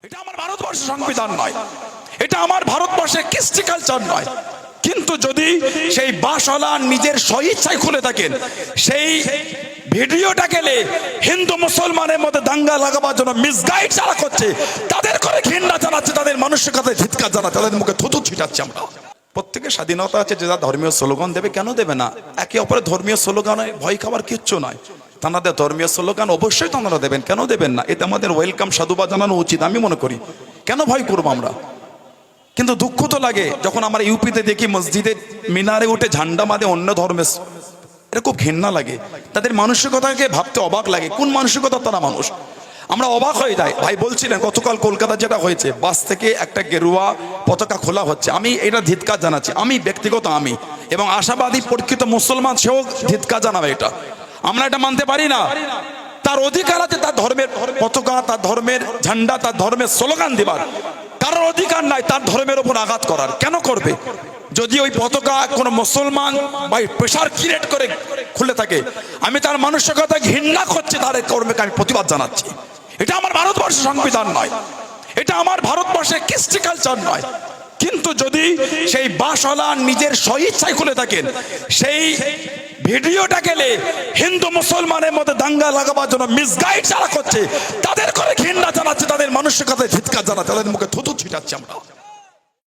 এটা আমার ভারতবর্ষের সংবিধান নয়, এটা আমার ভারতবর্ষের কৃষ্টি কালচার নয়। কিন্তু যদি সেই বাসওয়ালা নিজের স্বইচ্ছায় খুলে থাকেন, সেই ভিডিওটা গেলে হিন্দু মুসলমানের মধ্যে দাঙ্গা লাগাবার জন্য মিসগাইড যারা করছে, তাদের করে ঘৃণা জানাচ্ছে, তাদের মানসিকতায় ধিৎকার জানাচ্ছে, তাদের মুখে থুতু ছিটাচ্ছে। আমরা প্রত্যেকের স্বাধীনতা আছে, যে যা ধর্মীয় স্লোগান দেবে, কেন দেবে না? একে অপরের ধর্মীয় স্লোগানে ভয় খাবার কিচ্ছু নয়। তাদের ধর্মীয় স্লোগান অবশ্যই তারা দেবেন, কেন দেবেন না? এতে আমাদের ওয়েলকাম, সাধুবাদ জানানো উচিত আমি মনে করি। কেন ভয় করবো আমরা? কিন্তু দুঃখ তো লাগে যখন আমরা ইউপিতে দেখি মসজিদে মিনারে উঠে ঝান্ডা বাঁধে অন্য ধর্মের, এটা খুব ঘৃণা লাগে। তাদের মানসিকতাকে ভাবতে অবাক লাগে, কোন মানসিকতা তারা মানুষ, আমরা অবাক হয়ে যাই। ভাই বলছিলেন গতকাল কলকাতা যেটা হয়েছে, বাস থেকে একটা গেরুয়া পতাকা খোলা হচ্ছে, আমি এটা ধিৎকার জানাচ্ছি, আমি ব্যক্তিগত আমি এবং আশাবাদী প্রকৃত মুসলমান সেও ধিৎকার জানাবে। এটা আমরা এটা মানতে পারি না। তার অধিকার আছে তার ধর্মের পতাকা, তার ধর্মের ঝান্ডা, তার ধর্মের স্লোগান দিবার, কারোর অধিকার নাই তার ধর্মের উপর আঘাত করার। কেন করবে? যদি ওই পতাকা কোনো মুসলমান বা প্রেশার ক্রিয়েট করে খুলে থাকে, আমি তার মানসিকতা ঘৃণা করছি, তার কর্মকে আমি প্রতিবাদ জানাচ্ছি। এটা আমার ভারতবর্ষের সংবিধান নয়, এটা আমার ভারতবর্ষের কৃষ্টি কালচার নয়। কিন্তু যদি সেই বাসওয়ালা নিজের স্বইচ্ছায় খুলে থাকেন, সেই ভিডিওটা গেলে হিন্দু মুসলমানের মধ্যে দাঙ্গা লাগাবার জন্য মিসগাইড যারা করছে, তাদের করে ঘৃণা জানাচ্ছে, তাদের মানসিকতায় ধিৎকার জানাচ্ছে, তাদের মুখে থুতু ছিটাচ্ছে। আমরা